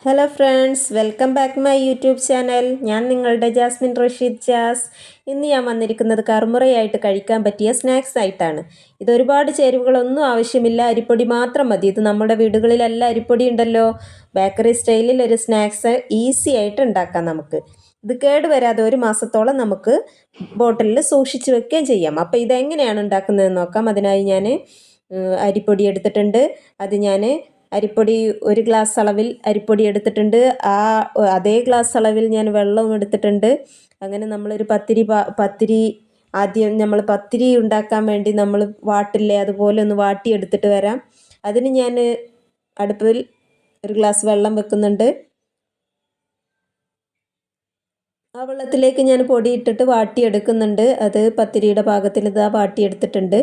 Hello friends, welcome back my YouTube channel. ഞാൻ നിങ്ങളുടെ Jasmine Rasheed jazz. ഇന്ന് ഞാൻ വന്നിരിക്കുന്നത് കറുമുറയായിട്ട് കഴിക്കാൻ പറ്റിയ സ്നാക്സ് ആയിട്ടാണ്. ഇതൊരുപാട് ചേരുവകളൊന്നും ആവശ്യമില്ല, അരിപ്പൊടി മാത്രം മതി. ഇത് നമ്മുടെ വീടുകളിലെല്ലാം അരിപ്പൊടി ഉണ്ടല്ലോ. ബേക്കറി സ്റ്റൈലിൽ ഒരു സ്നാക്സ് ഈസി ആയിട്ട് ഉണ്ടാക്കാം നമുക്ക്. ഇത് കേടുവരാതെ ഒരു മാസത്തോളം നമുക്ക് ബോട്ടിലിൽ സൂക്ഷിച്ച് വെക്കുകയും ചെയ്യാം. അപ്പോൾ ഇതെങ്ങനെയാണ് ഉണ്ടാക്കുന്നതെന്ന് നോക്കാം. അതിനായി ഞാൻ അരിപ്പൊടി എടുത്തിട്ടുണ്ട്. അത് ഞാൻ അരിപ്പൊടി ഒരു ഗ്ലാസ് അളവിൽ അരിപ്പൊടി എടുത്തിട്ടുണ്ട്. അതേ ഗ്ലാസ് അളവിൽ ഞാൻ വെള്ളവും എടുത്തിട്ടുണ്ട്. അങ്ങനെ നമ്മളൊരു പത്തിരി ആദ്യം നമ്മൾ പത്തിരി ഉണ്ടാക്കാൻ വേണ്ടി നമ്മൾ വാട്ടില്ലേ, അതുപോലെ ഒന്ന് വാട്ടിയെടുത്തിട്ട് വരാം. അതിന് ഞാൻ അടുപ്പിൽ ഒരു ഗ്ലാസ് വെള്ളം വെക്കുന്നുണ്ട്. ആ വെള്ളത്തിലേക്ക് ഞാൻ പൊടി ഇട്ടിട്ട് വാട്ടിയെടുക്കുന്നുണ്ട്. അത് പത്തിരിയുടെ പാകത്തിൽ ഇതാ വാട്ടിയെടുത്തിട്ടുണ്ട്.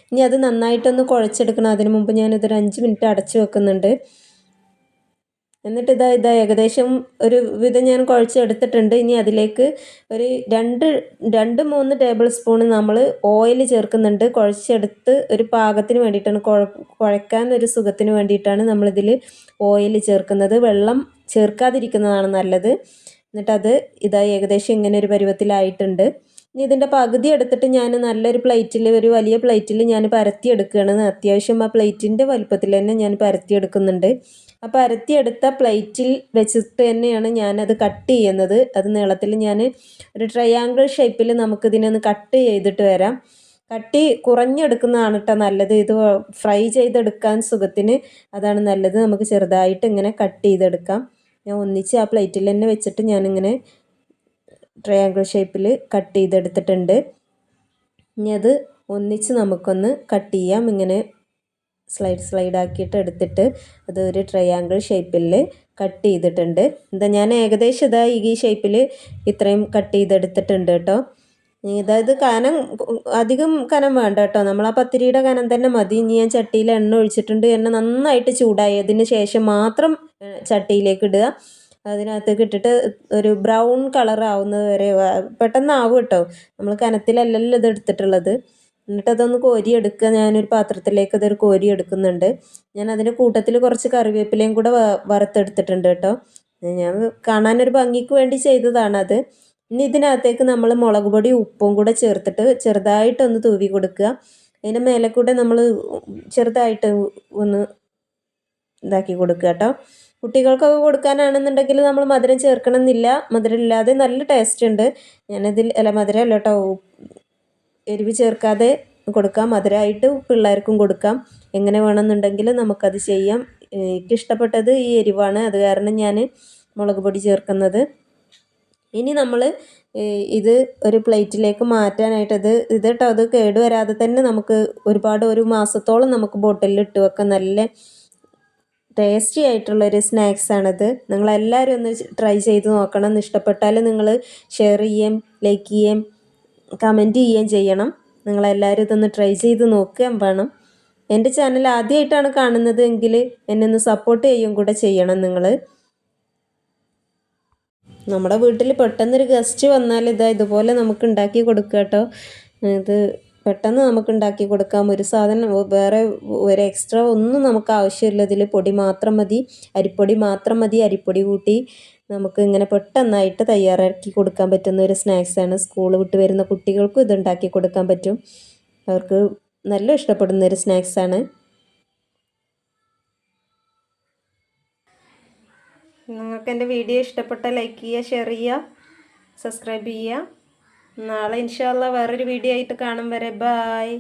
ഇനി അത് നന്നായിട്ടൊന്ന് കുഴച്ചെടുക്കണം. അതിന് മുമ്പ് ഞാനിതൊരു 5 മിനിറ്റ് അടച്ചു വെക്കുന്നുണ്ട്. എന്നിട്ട് ഇതാ ഏകദേശം ഒരു വിധം ഞാൻ കുഴച്ചെടുത്തിട്ടുണ്ട്. ഇനി അതിലേക്ക് ഒരു 2-3 ടേബിൾ സ്പൂൺ നമ്മൾ ഓയിൽ ചേർക്കുന്നുണ്ട്. കുഴച്ചെടുത്ത് ഒരു പാകത്തിന് വേണ്ടിയിട്ടാണ്, കുഴക്കാൻ ഒരു സുഖത്തിന് വേണ്ടിയിട്ടാണ് നമ്മളിതിൽ ഓയിൽ ചേർക്കുന്നത്. വെള്ളം ചേർക്കാതിരിക്കുന്നതാണ് നല്ലത്. എന്നിട്ടത് ഏകദേശം ഇങ്ങനെ ഒരു പരുവത്തിലായിട്ടുണ്ട്. ഇനി ഇതിൻ്റെ പകുതി എടുത്തിട്ട് ഞാൻ നല്ലൊരു പ്ലേറ്റിൽ, ഒരു വലിയ പ്ലേറ്റിൽ ഞാൻ പരത്തിയെടുക്കുകയാണ്. അത്യാവശ്യം ആ പ്ലേറ്റിൻ്റെ വലുപ്പത്തിൽ തന്നെ ഞാൻ പരത്തിയെടുക്കുന്നുണ്ട്. ആ പരത്തിയെടുത്ത പ്ലേറ്റിൽ വെച്ചിട്ട് തന്നെയാണ് ഞാനത് കട്ട് ചെയ്യുന്നത്. അത് നീളത്തിൽ ഞാൻ ഒരു ട്രയാങ്കിൾ ഷേപ്പിൽ നമുക്കിതിനൊന്ന് കട്ട് ചെയ്തിട്ട് വരാം. കട്ടി കുറഞ്ഞെടുക്കുന്നതാണ് കേട്ടോ നല്ലത്. ഇത് ഫ്രൈ ചെയ്തെടുക്കാൻ സുഖത്തിന് അതാണ് നല്ലത്. നമുക്ക് ചെറുതായിട്ട് ഇങ്ങനെ കട്ട് ചെയ്തെടുക്കാം. ഞാൻ ഒന്നിച്ച് ആ പ്ലേറ്റിൽ തന്നെ വെച്ചിട്ട് ഞാനിങ്ങനെ ട്രയാങ്കിൾ ഷേപ്പിൽ കട്ട് ചെയ്തെടുത്തിട്ടുണ്ട്. ഇനി അത് ഒന്നിച്ച് നമുക്കൊന്ന് കട്ട് ചെയ്യാം. ഇങ്ങനെ സ്ലൈഡ് ആക്കിയിട്ട് എടുത്തിട്ട് അത് ഒരു ട്രയാങ്കിൾ ഷേപ്പിൽ കട്ട് ചെയ്തിട്ടുണ്ട്. ഞാൻ ഏകദേശം ഈ ഷേപ്പിൽ ഇത്രയും കട്ട് ചെയ്തെടുത്തിട്ടുണ്ട് കേട്ടോ. ഇതായത് കനം അധികം കനം വേണ്ട കേട്ടോ, നമ്മൾ ആ പത്തിരിയുടെ കനം തന്നെ മതി. ഇനി ഞാൻ ചട്ടിയിൽ എണ്ണ ഒഴിച്ചിട്ടുണ്ട്. എണ്ണ നന്നായിട്ട് ചൂടായതിന് ശേഷം മാത്രം ചട്ടിയിലേക്ക് ഇടുക. അതിനകത്തേക്ക് ഇട്ടിട്ട് ഒരു ബ്രൗൺ കളർ ആവുന്നത് വരെ പെട്ടെന്നാവും കേട്ടോ. നമ്മൾ കനത്തിലല്ലല്ലോ ഇത് എടുത്തിട്ടുള്ളത്. എന്നിട്ടതൊന്ന് കോരിയെടുക്കുക. ഞാനൊരു പാത്രത്തിലേക്ക് അതൊരു കോരിയെടുക്കുന്നുണ്ട്. ഞാൻ അതിൻ്റെ കൂട്ടത്തിൽ കുറച്ച് കറിവേപ്പിലയും കൂടെ വറുത്തെടുത്തിട്ടുണ്ട് കേട്ടോ. ഞാൻ കാണാനൊരു ഭംഗിക്ക് വേണ്ടി ചെയ്തതാണത്. ഇനി ഇതിനകത്തേക്ക് നമ്മൾ മുളക് പൊടി ഉപ്പും കൂടെ ചേർത്തിട്ട് ചെറുതായിട്ടൊന്ന് തൂവി കൊടുക്കുക. അതിൻ്റെ മേലെ കൂടെ നമ്മൾ ചെറുതായിട്ട് ഒന്ന് ഇതാക്കി കൊടുക്കുക കേട്ടോ. കുട്ടികൾക്കൊക്കെ കൊടുക്കാനാണെന്നുണ്ടെങ്കിൽ നമ്മൾ മധുരം ചേർക്കണമെന്നില്ല. മധുരം ഇല്ലാതെ നല്ല ടേസ്റ്റ് ഉണ്ട്. മധുരം അല്ല കേട്ടോ, എരിവ് ചേർക്കാതെ കൊടുക്കാം. മധുരമായിട്ട് പിള്ളേർക്കും കൊടുക്കാം. എങ്ങനെ വേണമെന്നുണ്ടെങ്കിൽ നമുക്കത് ചെയ്യാം. എനിക്കിഷ്ടപ്പെട്ടത് ഈ എരിവാണ്, അത് കാരണം ഞാൻ മുളക് പൊടി ചേർക്കുന്നത്. ഇനി നമ്മൾ ഇത് ഒരു പ്ലേറ്റിലേക്ക് മാറ്റാനായിട്ട് ഇത് കേട്ടോ, അത് കേടുവരാതെ തന്നെ നമുക്ക് ഒരു മാസത്തോളം നമുക്ക് ബോട്ടിലിൽ ഇട്ട് വെക്കാം. നല്ല ടേസ്റ്റി ആയിട്ടുള്ളൊരു സ്നാക്സാണിത്. നിങ്ങളെല്ലാവരും ഒന്ന് ട്രൈ ചെയ്ത് നോക്കണം. ഇഷ്ടപ്പെട്ടാൽ നിങ്ങൾ ഷെയർ ചെയ്യുകയും ലൈക്ക് ചെയ്യുകയും കമൻറ്റ് ചെയ്യുകയും ചെയ്യണം. നിങ്ങളെല്ലാവരും ഇതൊന്ന് ട്രൈ ചെയ്ത് നോക്കുകയും വേണം. എൻ്റെ ചാനൽ ആദ്യമായിട്ടാണ് കാണുന്നത് എങ്കിൽ എന്നെ ഒന്ന് സപ്പോർട്ട് ചെയ്യുകയും കൂടെ ചെയ്യണം നിങ്ങൾ. നമ്മുടെ വീട്ടിൽ പെട്ടെന്നൊരു ഗസ്റ്റ് വന്നാൽ ഇതുപോലെ നമുക്ക് ഉണ്ടാക്കി കൊടുക്കുക കേട്ടോ. ഇത് പെട്ടെന്ന് നമുക്ക് ഉണ്ടാക്കി കൊടുക്കാം. ഒരു സാധനം വേറെ ഒരു എക്സ്ട്രാ ഒന്നും നമുക്ക് ആവശ്യമില്ല. ഇതിൽ പൊടി മാത്രം മതി, അരിപ്പൊടി മാത്രം മതി. അരിപ്പൊടി കൂട്ടി നമുക്ക് ഇങ്ങനെ പെട്ടെന്നായിട്ട് തയ്യാറാക്കി കൊടുക്കാൻ പറ്റുന്ന ഒരു സ്നാക്സാണ്. സ്കൂൾ വിട്ട് വരുന്ന കുട്ടികൾക്കും ഇത് ഉണ്ടാക്കി കൊടുക്കാൻ പറ്റും. അവർക്ക് നല്ല ഇഷ്ടപ്പെടുന്നൊരു സ്നാക്സാണ്. നിങ്ങൾക്ക് എൻ്റെ വീഡിയോ ഇഷ്ടപ്പെട്ടാൽ ലൈക്ക് ചെയ്യുക, ഷെയർ ചെയ്യുക, സബ്സ്ക്രൈബ് ചെയ്യുക. നാളെ ഇൻഷാ അല്ലാഹ് വേറൊരു വീഡിയോ ആയിട്ട് കാണും വരെ. ബായ്.